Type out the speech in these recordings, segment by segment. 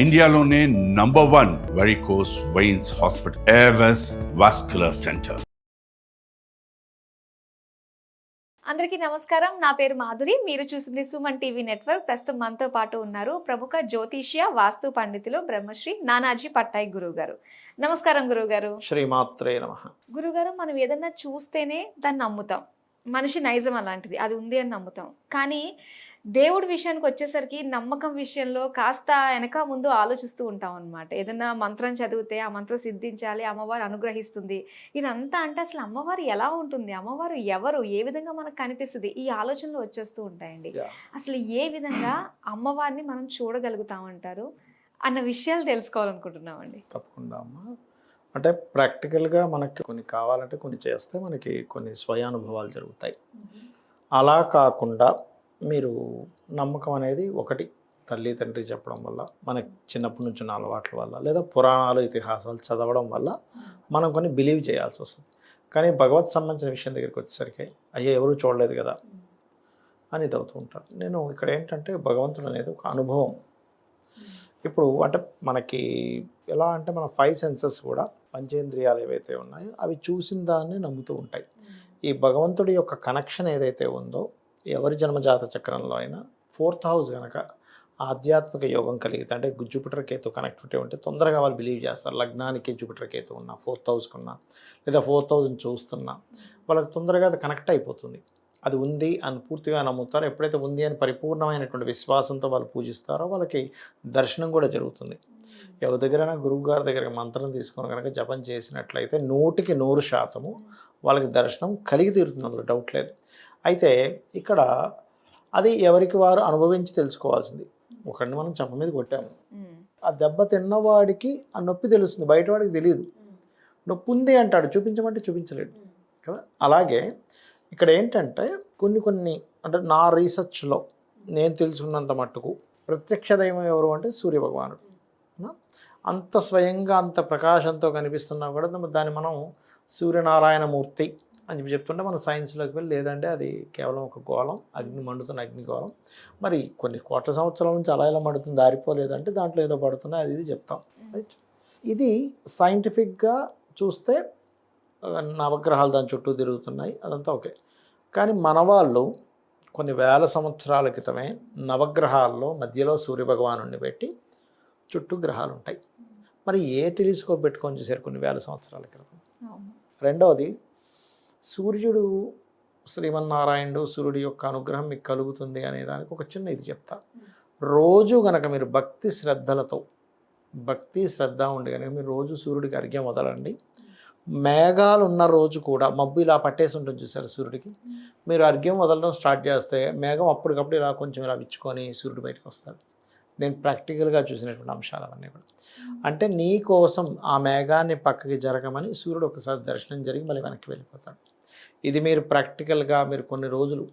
ఇండియాలోనే #1 varicose veins hospital Avis vascular centre. అందరికీ నమస్కారం. నా పేరు మాధురి. మీరు చూస్తుంది సుమన్ టీవీ నెట్వర్క్. ప్రస్తుతం మనతో పాటు ఉన్నారు ప్రముఖ జ్యోతిష్య వాస్తు పండితులు బ్రహ్మశ్రీ నానాజీ పట్నాయక్ గురువు గారు. నమస్కారం గురువు గారు. శ్రీమాత్రే నమః. గురుగారు, మనం ఏదన్నా చూస్తేనే దాన్ని నమ్ముతాం. మనిషి నైజం అలాంటిది, అది ఉంది అని నమ్ముతాం. కానీ దేవుడి విషయానికి వచ్చేసరికి నమ్మకం విషయంలో కాస్త వెనక ముందు ఆలోచిస్తూ ఉంటాం అనమాట. ఏదన్నా మంత్రం చదివితే ఆ మంత్రం సిద్ధించాలి, అమ్మవారు అనుగ్రహిస్తుంది, ఇదంతా. అంటే అసలు అమ్మవారు ఎలా ఉంటుంది, అమ్మవారు ఎవరు, ఏ విధంగా మనకు కనిపిస్తుంది, ఈ ఆలోచనలు వచ్చేస్తూ ఉంటాయండి. అసలు ఏ విధంగా అమ్మవారిని మనం చూడగలుగుతామంటారు అన్న విషయాలు తెలుసుకోవాలనుకుంటున్నామండి. తప్పకుండా అమ్మా. అంటే ప్రాక్టికల్గా మనకి కొన్ని కావాలంటే కొన్ని చేస్తే మనకి కొన్ని స్వయానుభవాలు జరుగుతాయి. అలా కాకుండా మీరు నమ్మకం అనేది ఒకటి తల్లి తండ్రి చెప్పడం వల్ల, మనకి చిన్నప్పటి నుంచి ఉన్న అలవాట్ల వల్ల, లేదా పురాణాలు ఇతిహాసాలు చదవడం వల్ల మనం కొన్ని బిలీవ్ చేయాల్సి వస్తుంది. కానీ భగవత్ సంబంధించిన విషయం దగ్గరికి వచ్చేసరికి అయ్యో ఎవరు చూడలేదు కదా అని ఇది అవుతూ ఉంటారు. నేను ఇక్కడ ఏంటంటే భగవంతుడు అనేది ఒక అనుభవం. ఇప్పుడు అంటే మనకి ఎలా అంటే మన 5 సెన్సెస్ కూడా, పంచేంద్రియాలు ఏవైతే ఉన్నాయో అవి చూసిన దాన్ని నమ్ముతూ ఉంటాయి. ఈ భగవంతుడి యొక్క కనెక్షన్ ఏదైతే ఉందో, ఎవరి జన్మజాత చక్రంలో అయినా 4th హౌస్ కనుక ఆధ్యాత్మిక యోగం కలిగితే, అంటే జూపిటర్ కేతు కనెక్టివిటీ ఉంటే తొందరగా వాళ్ళు బిలీవ్ చేస్తారు. లగ్నానికి జూపిటర్ కేతు ఉన్నా, 4th హౌస్కి ఉన్నా, లేదా 4th హౌస్ని చూస్తున్నా వాళ్ళకి తొందరగా అది కనెక్ట్ అయిపోతుంది. అది ఉంది అని పూర్తిగా నమ్ముతారో, ఎప్పుడైతే ఉంది అని పరిపూర్ణమైనటువంటి విశ్వాసంతో వాళ్ళు పూజిస్తారో వాళ్ళకి దర్శనం కూడా జరుగుతుంది. ఎవరి దగ్గరైనా గురువు గారి దగ్గర మంత్రం తీసుకొని కనుక జపం చేసినట్లయితే 100కి 100% వాళ్ళకి దర్శనం కలిగి తీరుతుంది, అందులో డౌట్ లేదు. అయితే ఇక్కడ అది ఎవరికి వారు అనుభవించి తెలుసుకోవాల్సింది. ఒకరిని మనం చెంప మీద కొట్టాము, ఆ దెబ్బ తిన్నవాడికి ఆ నొప్పి తెలుస్తుంది, బయటవాడికి తెలియదు. నొప్పి ఉంది అంటాడు, చూపించమంటే చూపించలేడు కదా. అలాగే ఇక్కడ ఏంటంటే కొన్ని అంటే నా రీసెర్చ్లో నేను తెలుసుకున్నంత మట్టుకు ప్రత్యక్ష దైవం ఎవరు అంటే సూర్యభగవానుడు. అంత స్వయంగా అంత ప్రకాశంతో కనిపిస్తున్నా కూడా దాన్ని మనం సూర్యనారాయణమూర్తి అని చెప్పి చెప్తుంటే మనం సైన్స్లోకి వెళ్ళి, లేదంటే అది కేవలం ఒక గోళం, అగ్ని మండుతున్న అగ్నిగోళం, మరి కొన్ని కోట్ల సంవత్సరాల నుంచి అలా ఎలా మండుతుంది, ఆరిపోలేదంటే దాంట్లో ఏదో పడుతున్నాయి, అది ఇది చెప్తాం. రైట్. ఇది సైంటిఫిక్గా చూస్తే నవగ్రహాలు దాని చుట్టూ తిరుగుతున్నాయి, అదంతా ఓకే. కానీ మన వాళ్ళు కొన్ని వేల సంవత్సరాల క్రితమే నవగ్రహాల్లో మధ్యలో సూర్యభగవానుడిని పెట్టి చుట్టూ గ్రహాలు ఉంటాయి. మరి ఏ టెలిస్కోప్ పెట్టుకొని చూసారు కొన్ని వేల సంవత్సరాల క్రితం. రెండవది, సూర్యుడు శ్రీమన్నారాయణుడు, సూర్యుడి యొక్క అనుగ్రహం మీకు కలుగుతుంది అనే దానికి ఒక చిన్న ఇది చెప్తా. రోజు కనుక మీరు భక్తి శ్రద్ధ ఉండి కనుక మీరు రోజు సూర్యుడికి అర్ఘ్యం వదలండి. మేఘాలు ఉన్న రోజు కూడా, మబ్బు ఇలా పట్టేసి ఉంటుంది చూసారు సూర్యుడికి, మీరు అర్ఘ్యం వదలడం స్టార్ట్ చేస్తే మేఘం అప్పటికప్పుడు ఇలా కొంచెం ఇలా విచ్చుకొని సూర్యుడు బయటకు వస్తాడు. నేను ప్రాక్టికల్గా చూసినటువంటి అంశాలు అవన్నీ కూడా. అంటే నీ కోసం ఆ మేఘాన్ని పక్కకి జరగమని సూర్యుడు ఒకసారి దర్శనం జరిగి మళ్ళీ వెనక్కి వెళ్ళిపోతాడు. ఇది మీరు ప్రాక్టికల్గా మీరు కొన్ని రోజులు,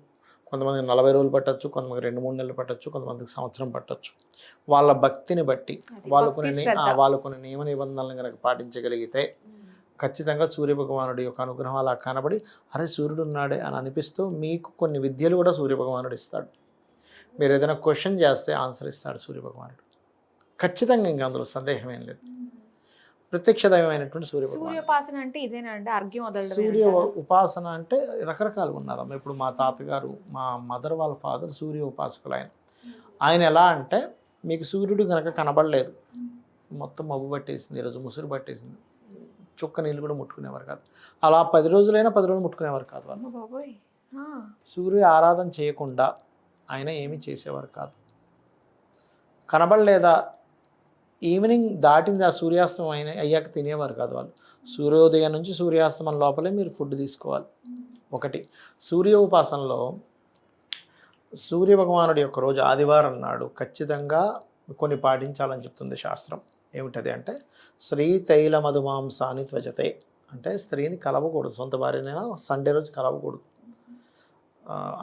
కొంతమందికి 40 రోజులు పట్టచ్చు, కొంతమందికి 2-3 నెలలు పట్టచ్చు, కొంతమందికి సంవత్సరం పట్టచ్చు. వాళ్ళ భక్తిని బట్టి వాళ్ళు కొన్ని నియమ నిబంధనలను కనుక పాటించగలిగితే ఖచ్చితంగా సూర్యభగవానుడి యొక్క అనుగ్రహం అలా కనబడి, అరే సూర్యుడు ఉన్నాడే అని అనిపిస్తూ మీకు కొన్ని విద్యలు కూడా సూర్యభగవానుడు ఇస్తాడు. మీరు ఏదైనా క్వశ్చన్ చేస్తే ఆన్సర్ ఇస్తాడు సూర్యభగవానుడు ఖచ్చితంగా, ఇంకా అందులో సందేహం ఏం లేదు. ప్రత్యక్ష దైవమైనటువంటి సూర్యోపాసన అంటే ఇదేనా అండి, అర్ఘ్యం వదలడం? సూర్య ఉపాసన అంటే రకరకాలు ఉన్నారమ్మ. ఇప్పుడు మా తాతగారు, మా మదర్ వాళ్ళ ఫాదర్ సూర్య ఉపాసకులు. ఆయన ఎలా అంటే, మీకు సూర్యుడు కనుక కనబడలేదు, మొత్తం మబ్బు పట్టేసింది, ఈరోజు ముసురు పట్టేసింది, చుక్క నీళ్ళు కూడా ముట్టుకునేవారు కాదు. అలా 10 రోజులైనా 10 రోజులు ముట్టుకునేవారు కాదు వాళ్ళు. సూర్య ఆరాధన చేయకుండా ఆయన ఏమీ చేసేవారు కాదు. కనబడలేదా, ఈవినింగ్ దాటింది, ఆ సూర్యాస్తమం అయ్యాక తినేవారు కాదు వాళ్ళు. సూర్యోదయం నుంచి సూర్యాస్తమం లోపలే మీరు ఫుడ్ తీసుకోవాలి. ఒకటి. సూర్య ఉపాసనలో సూర్యభగవానుడి యొక్క రోజు ఆదివారం నాడు ఖచ్చితంగా కొన్ని పాటించాలని చెప్తుంది శాస్త్రం. ఏమిటది అంటే, స్త్రీ తైల మధుమాంసాన్ని త్వచతే, అంటే స్త్రీని కలవకూడదు, సొంత భార్యనైనా సండే రోజు కలవకూడదు.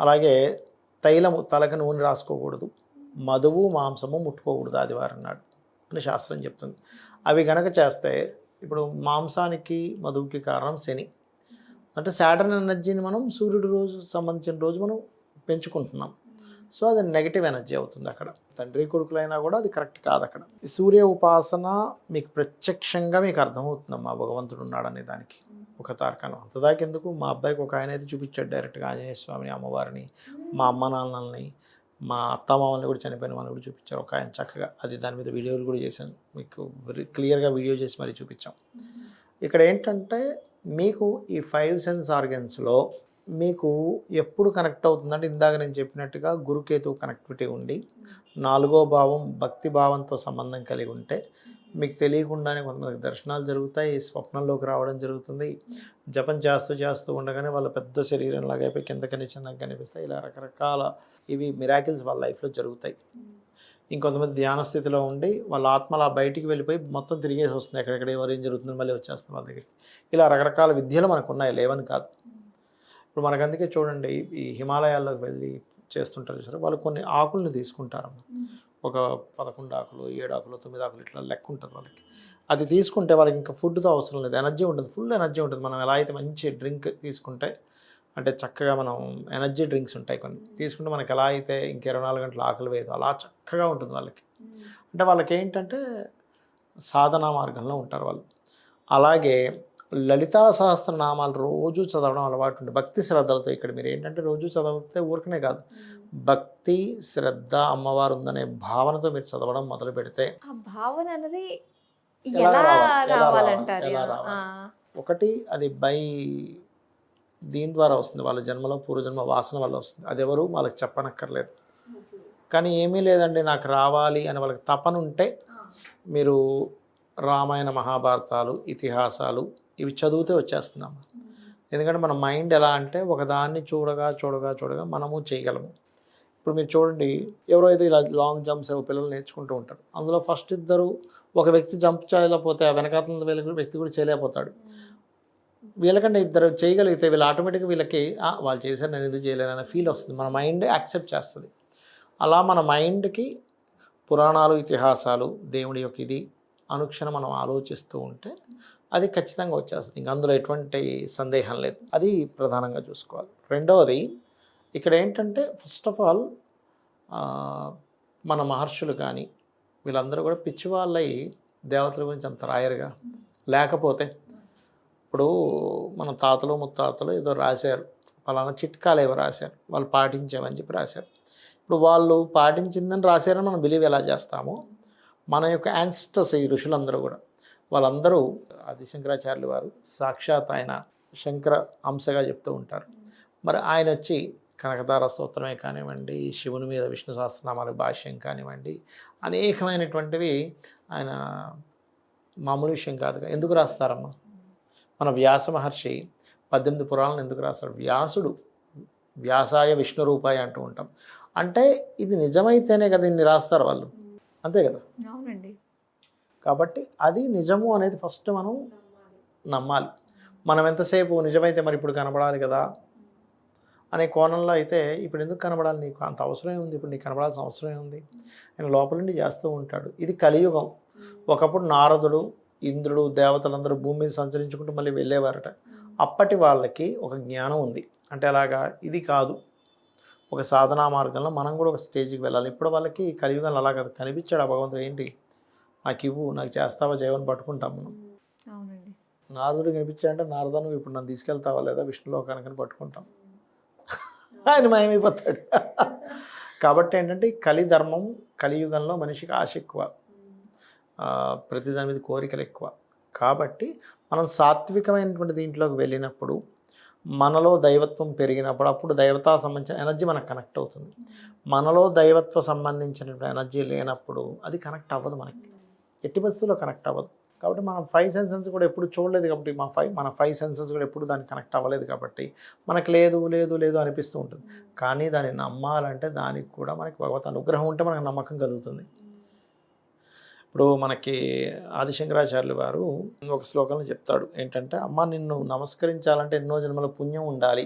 అలాగే తైలము, తలకు నూనె రాసుకోకూడదు, మధువు మాంసము ముట్టుకోకూడదు ఆదివారం నాడు అని శాస్త్రం చెప్తుంది. అవి గనక చేస్తే, ఇప్పుడు మాంసానికి మధువుకి కారణం శని, అంటే సాటర్న్ ఎనర్జీని మనం సూర్యుడు రోజు సంబంధించిన రోజు మనం పెంచుకుంటున్నాం. సో అది నెగిటివ్ ఎనర్జీ అవుతుంది అక్కడ. తండ్రి కొడుకులైనా కూడా అది కరెక్ట్ కాదు అక్కడ. ఈ సూర్య ఉపాసన మీకు ప్రత్యక్షంగా మీకు అర్థమవుతుందమ్మా భగవంతుడు ఉన్నాడనే దానికి ఒక తార్కాణం. అంతదాకెందుకు, మా అబ్బాయికి ఒక ఆయన అయితే చూపించాడు డైరెక్ట్గా ఆంజనేయ స్వామిని, అమ్మవారిని, మా అమ్మ నాన్నల్ని, మా అత్తమామల్ని కూడా చనిపోయిన వాళ్ళని కూడా చూపించారు ఒక ఆయన చక్కగా. అది దాని మీద వీడియోలు కూడా చేశాను, మీకు క్లియర్గా వీడియో చేసి మరీ చూపించాం. ఇక్కడ ఏంటంటే మీకు ఈ 5 సెన్స్ ఆర్గన్స్లో మీకు ఎప్పుడు కనెక్ట్ అవుతుందంటే ఇందాక నేను చెప్పినట్టుగా గురుకేతు కనెక్టివిటీ ఉండి 4వ భావం భక్తి భావంతో సంబంధం కలిగి ఉంటే మీకు తెలియకుండానే కొంతమందికి దర్శనాలు జరుగుతాయి, స్వప్నంలోకి రావడం జరుగుతుంది. జపం చేస్తూ ఉండగానే వాళ్ళ పెద్ద శరీరంలాగా అయిపోయి కిందకని చిన్నగా కనిపిస్తాయి. ఇలా రకరకాల ఇవి మిరాకిల్స్ వాళ్ళ లైఫ్లో జరుగుతాయి. ఇంకొంతమంది ధ్యాన స్థితిలో ఉండి వాళ్ళ ఆత్మ అలా బయటికి వెళ్ళిపోయి మొత్తం తిరిగేసి వస్తుంది, ఎక్కడెక్కడ ఎవరు ఏం జరుగుతుంది మళ్ళీ వచ్చేస్తుంది వాళ్ళ దగ్గరికి. ఇలా రకరకాల విద్యలు మనకు ఉన్నాయి, లేవని కాదు. ఇప్పుడు మనకు అందుకే చూడండి, ఈ హిమాలయాల్లోకి వెళ్ళి చేస్తుంటారు చూసారు, వాళ్ళు కొన్ని ఆకుల్ని తీసుకుంటారమ్మ. ఒక 11 ఆకులు, 7 ఆకులు, 9 ఆకులు ఇట్లా లెక్క ఉంటుంది వాళ్ళకి. అది తీసుకుంటే వాళ్ళకి ఇంకా ఫుడ్తో అవసరం లేదు, ఎనర్జీ ఉంటుంది, ఫుల్ ఎనర్జీ ఉంటుంది. మనం ఎలా అయితే మంచి డ్రింక్ తీసుకుంటే, అంటే చక్కగా మనం ఎనర్జీ డ్రింక్స్ ఉంటాయి కొన్ని తీసుకుంటే మనకి ఎలా అయితే ఇంక 24 గంటలు ఆకలి వేయదు, అలా చక్కగా ఉంటుంది వాళ్ళకి. అంటే వాళ్ళకి ఏంటంటే సాధనా మార్గంలో ఉంటారు వాళ్ళు. అలాగే లలితా సహస్రనామాలు రోజు చదవడం అలవాటు ఉంది భక్తి శ్రద్ధలతో. ఇక్కడ మీరు ఏంటంటే రోజు చదివితే ఊరికనే కాదు, భక్తి శ్రద్ధ అమ్మవారు ఉందనే భావనతో మీరు చదవడం మొదలు పెడితే ఆ భావన అనేది ఎలా ఎలా రావాలి? రావాలంటారు? ఎలా రావాలి? ఒకటి అది దీని ద్వారా వస్తుంది, వాళ్ళ జన్మలో పూర్వజన్మ వాసన వల్ల వస్తుంది. అది ఎవరు వాళ్ళకి చెప్పనక్కర్లేదు. కానీ ఏమీ లేదండి నాకు రావాలి అని వాళ్ళకి తపన ఉంటే మీరు రామాయణ మహాభారతాలు ఇతిహాసాలు ఇవి చదివితే వచ్చేస్తుందమ్మా. ఎందుకంటే మన మైండ్ ఎలా అంటే ఒకదాన్ని చూడగా మనము చేయగలము. ఇప్పుడు మీరు చూడండి, ఎవరో అయితే ఇలా లాంగ్ జంప్స్ పిల్లలు నేర్చుకుంటూ ఉంటారు. అందులో ఫస్ట్ ఇద్దరు ఒక వ్యక్తి జంప్ చేయలేకపోతే ఆ వెనకాతల వ్యక్తి కూడా చేయలేకపోతాడు. వీళ్ళకంటే ఇద్దరు చేయగలిగితే వీళ్ళు ఆటోమేటిక్గా వీళ్ళకి వాళ్ళు చేశారు నేను ఎందుకు చేయలేను అనే ఫీల్ వస్తుంది, మన మైండ్ యాక్సెప్ట్ చేస్తుంది. అలా మన మైండ్కి పురాణాలు ఇతిహాసాలు దేవుడి యొక్క ఇది అనుక్షణం మనం ఆలోచిస్తూ ఉంటే అది ఖచ్చితంగా వచ్చేస్తుంది. ఇంక అందులో ఎటువంటి సందేహం లేదు. అది ప్రధానంగా చూసుకోవాలి. రెండవది ఇక్కడ ఏంటంటే ఫస్ట్ ఆఫ్ ఆల్ మన మహర్షులు కానీ వీళ్ళందరూ కూడా పిచ్చివాళ్ళై దేవతల గురించి అంత రాయరుగా. లేకపోతే ఇప్పుడు మన తాతలు ముత్తాతలు ఏదో రాశారు, ఫలానా చిట్కాలు ఏవో రాశారు, వాళ్ళు పాటించామని చెప్పి రాశారు. ఇప్పుడు వాళ్ళు పాటించిందని రాశారని మనం బిలీవ్ ఎలా చేస్తామో, మన యొక్క యాన్సిస్టర్స్ ఈ ఋషులందరూ కూడా వాళ్ళందరూ ఆదిశంకరాచార్యులు వారు సాక్షాత్ ఆయన శంకర అంశగా చెప్తూ ఉంటారు. మరి ఆయన వచ్చి కనకదార స్తోత్రమే కానివ్వండి, శివుని మీద విష్ణు సహస్రనామాల భాష్యం కానివ్వండి, అనేకమైనటువంటివి ఆయన మామూలు విషయం కాదుగా. ఎందుకు రాస్తారమ్మా? మన వ్యాస మహర్షి 18 పురాణాలను ఎందుకు రాస్తాడు? వ్యాసుడు వ్యాసాయ విష్ణు రూపాయ అంటూ ఉంటాం. అంటే ఇది నిజమైతేనే కదా ఇన్ని రాస్తారు వాళ్ళు, అంతే కదా. అవునండి. కాబట్టి అది నిజము అనేది ఫస్ట్ మనం నమ్మాలి. మనం ఎంతసేపు నిజమైతే మరి ఇప్పుడు కనబడాలి కదా అనే కోణంలో అయితే ఇప్పుడు ఎందుకు కనబడాలి, నీకు అంత అవసరమే ఉంది, ఇప్పుడు నీకు కనబడాల్సిన అవసరమే ఉంది. ఆయన లోపల నుండి చేస్తూ ఉంటాడు. ఇది కలియుగం. ఒకప్పుడు నారదుడు ఇంద్రుడు దేవతలందరూ భూమి మీద సంచరించుకుంటూ మళ్ళీ వెళ్ళేవారట. అప్పటి వాళ్ళకి ఒక జ్ఞానం ఉంది. అంటే అలాగా ఇది కాదు, ఒక సాధనా మార్గంలో మనం కూడా ఒక స్టేజ్కి వెళ్ళాలి. ఇప్పుడు వాళ్ళకి కలియుగంలో అలా కాదు. కనిపించాడు ఆ భగవంతుడు, ఏంటి నాకు ఇవ్వు, నాకు చేస్తావా చేయవని పట్టుకుంటాం మనం. అవునండి. నారదుడు కనిపించాడంటే నారద నువ్వు ఇప్పుడు నన్ను తీసుకెళ్తావా లేదా విష్ణులోకానికని పట్టుకుంటాం, ఆయన మాయమైపోతాడు. కాబట్టి ఏంటంటే కలిధర్మం, కలియుగంలో మనిషికి ఆశ ఎక్కువ, ప్రతి దాని మీద కోరికలు ఎక్కువ. కాబట్టి మనం సాత్వికమైనటువంటి దీంట్లోకి వెళ్ళినప్పుడు మనలో దైవత్వం పెరిగినప్పుడు అప్పుడు దైవతా సంబంధించిన ఎనర్జీ మనకు కనెక్ట్ అవుతుంది. మనలో దైవత్వ సంబంధించినటువంటి ఎనర్జీ లేనప్పుడు అది కనెక్ట్ అవ్వదు, మనకి ఎట్టి పరిస్థితుల్లో కనెక్ట్ అవ్వదు. కాబట్టి మనం 5 సెన్సెస్ కూడా ఎప్పుడు చూడలేదు కాబట్టి మన 5 సెన్సెస్ కూడా ఎప్పుడు దానికి కనెక్ట్ అవ్వలేదు కాబట్టి మనకు లేదు లేదు లేదు అనిపిస్తూ ఉంటుంది. కానీ దాన్ని నమ్మాలంటే దానికి కూడా మనకి భగవత్ అనుగ్రహం ఉంటే మనకు నమ్మకం కలుగుతుంది. ఇప్పుడు మనకి ఆదిశంకరాచార్యులు వారు ఒక శ్లోకంలో చెప్తాడు ఏంటంటే, అమ్మ నిన్ను నమస్కరించాలంటే ఎన్నో జన్మల పుణ్యం ఉండాలి.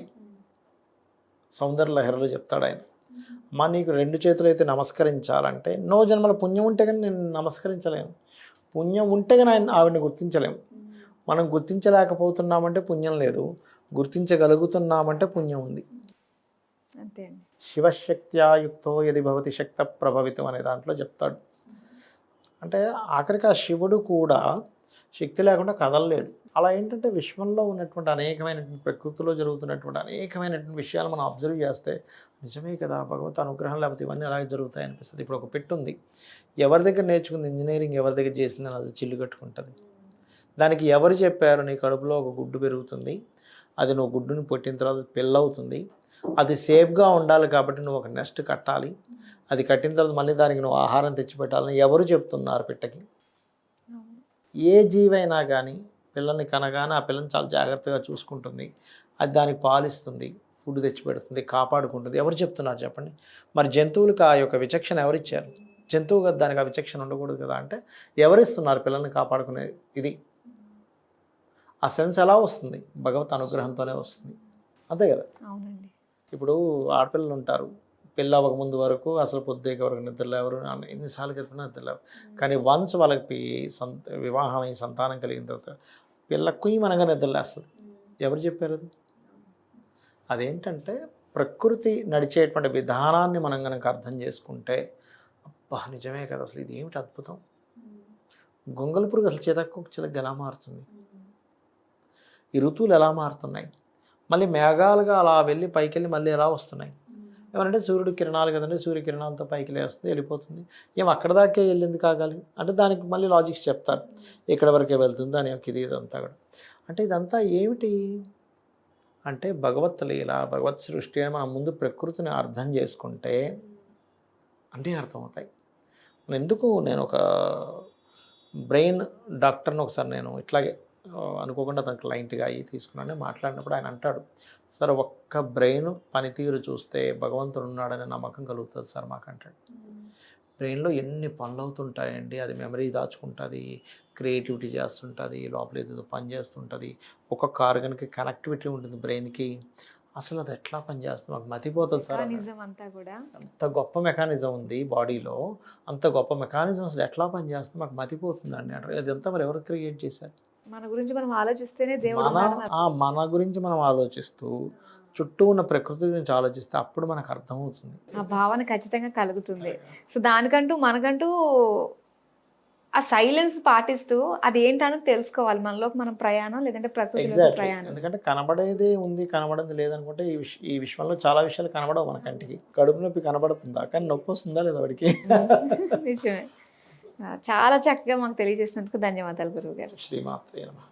సౌందర్య లహరిలో చెప్తాడు ఆయన. అమ్మ నీకు 2 చేతులు అయితే నమస్కరించాలంటే ఎన్నో జన్మల పుణ్యం ఉంటే కానీ నేను నమస్కరించలేను. పుణ్యం ఉంటే కానీ ఆవిడని గుర్తించలేము. మనం గుర్తించలేకపోతున్నామంటే పుణ్యం లేదు, గుర్తించగలుగుతున్నామంటే పుణ్యం ఉంది. అంతే అండి. శివశక్త్యాయుక్తో యది భవతి శక్త ప్రభవితం అనే దాంట్లో చెప్తాడు. అంటే ఆఖరికి ఆ శివుడు కూడా శక్తి లేకుండా కదలలేడు. అలా ఏంటంటే విశ్వంలో ఉన్నటువంటి అనేకమైనటువంటి ప్రకృతిలో జరుగుతున్నటువంటి అనేకమైనటువంటి విషయాలు మనం అబ్జర్వ్ చేస్తే నిజమే కదా, భగవత్ అనుగ్రహం లేకపోతే ఇవన్నీ అలాగే జరుగుతాయి అనిపిస్తుంది. ఇప్పుడు ఒక పెట్టు ఉంది, ఎవరి దగ్గర నేర్చుకుంది ఇంజనీరింగ్, ఎవరి దగ్గర చేసింది అని అది చిల్లు కట్టుకుంటుంది. దానికి ఎవరు చెప్పారు నీ కడుపులో ఒక గుడ్డు పెరుగుతుంది, అది నువ్వు గుడ్డుని పుట్టిన తర్వాత పిల్ల అవుతుంది, అది సేఫ్గా ఉండాలి కాబట్టి నువ్వు ఒక నెస్ట్ కట్టాలి, అది కట్టిన తర్వాత మళ్ళీ దానికి నువ్వు ఆహారం తెచ్చిపెట్టాలని ఎవరు చెప్తున్నారు పెట్టకి? ఏ జీవైనా కానీ పిల్లల్ని కనగానే ఆ పిల్లని చాలా జాగ్రత్తగా చూసుకుంటుంది, అది దానికి పాలిస్తుంది, ఫుడ్ తెచ్చిపెడుతుంది, కాపాడుకుంటుంది. ఎవరు చెప్తున్నారు చెప్పండి? మరి జంతువులకు ఆ యొక్క విచక్షణ ఎవరిచ్చారు? జంతువు కదా, దానికి ఆ విచక్షణ ఉండకూడదు కదా. అంటే ఎవరిస్తున్నారు పిల్లల్ని కాపాడుకునే ఇది? ఆ సెన్స్ ఎలా వస్తుంది? భగవత్ అనుగ్రహంతోనే వస్తుంది, అంతే కదా. అవునండి. ఇప్పుడు ఆడపిల్లలు ఉంటారు, పెళ్ళి అవ్వకముందు వరకు అసలు పొద్దుక వరకు నిద్రలేవరు, ఎన్నిసార్లు చెప్పినా నిద్రలేవరు. కానీ వన్స్ వాళ్ళకి వివాహం అయి సంతానం కలిగిన తర్వాత పిల్ల కుయ్యమనగా నిద్రలేస్తుంది. ఎవరు చెప్పారు అది? అదేంటంటే ప్రకృతి నడిచేటువంటి విధానాన్ని మనం కనుక అర్థం చేసుకుంటే అబ్బా నిజమే కదా, అసలు ఇది ఏమిటి అద్భుతం. గొంగళి పురుగు అసలు చితక ఎలా మారుతుంది, ఈ ఋతువులు ఎలా మారుతున్నాయి, మళ్ళీ మేఘాలుగా అలా వెళ్ళి పైకి వెళ్ళి మళ్ళీ ఎలా వస్తున్నాయి. ఏమంటే సూర్యుడు కిరణాలు కదండి, సూర్యకిరణాలతో పైకి లేస్తుంది, వెళ్ళిపోతుంది. ఏం అక్కడ దాకే వెళ్ళింది కాగాలి అంటే దానికి మళ్ళీ లాజిక్స్ చెప్తారు, ఇక్కడ వరకే వెళ్తుంది అని ఒక ఇది ఇదంతా కూడా. అంటే ఇదంతా ఏమిటి అంటే భగవత్ లీల, భగవత్ సృష్టి అని మనం ముందు ప్రకృతిని అర్థం చేసుకుంటే అన్నీ అర్థమవుతాయి. ఎందుకు నేను ఒక బ్రెయిన్ డాక్టర్ని ఒకసారి నేను ఇట్లాగే అనుకోకుండా తన క్లయింట్గా అయ్యి తీసుకున్నాను. మాట్లాడినప్పుడు ఆయన అంటాడు, సార్ ఒక్క బ్రెయిన్ పనితీరు చూస్తే భగవంతుడు ఉన్నాడనే నమ్మకం కలుగుతుంది సార్ మాకు అంటాడు. బ్రెయిన్లో ఎన్ని పనులు అవుతుంటాయండి, అది మెమరీ దాచుకుంటుంది, క్రియేటివిటీ చేస్తుంటుంది, లోపల ఏదో పని చేస్తుంటుంది, ఒక్కొక్క ఆర్గన్కి కనెక్టివిటీ ఉంటుంది బ్రెయిన్కి. అసలు అది ఎట్లా పనిచేస్తుంది మాకు మతిపోతుంది సార్. అంతా కూడా అంత గొప్ప మెకానిజం ఉంది బాడీలో, అంత గొప్ప మెకానిజం అసలు ఎట్లా పనిచేస్తుంది మాకు మతిపోతుందండి అంటారు. అదంతా మరి ఎవరు క్రియేట్ చేశారు? మన గురించి మనం ఆలోచిస్తేనే దేవుడు మన గురించి మనం ఆలోచిస్తూ చుట్టూ ఉన్న ప్రకృతి గురించి ఆలోచిస్తే అప్పుడు మనకు అర్థమవుతుంది, ఆ భావన ఖచ్చితంగా కలుగుతుంది. సో దానికంటూ మనకంటూ ఆ సైలెన్స్ పాటిస్తూ అది ఏంటని తెలుసుకోవాలి, మనలోకి మనం ప్రయాణం లేదంటే ప్రకృతిలో ప్రయాణం. ఎందుకంటే కనబడేదే ఉంది, కనబడింది లేదనుకుంటే ఈ విశ్వంలో చాలా విషయాలు కనబడవు మన కంటికి. కడుపు నొప్పి కనబడుతుందా, కానీ నొప్పి వస్తుందా లేదా వాడికి? నిజమే. చాలా చక్కగా మాకు తెలియజేసినందుకు ధన్యవాదాలు గురువు గారు. శ్రీమాత్రే నమః.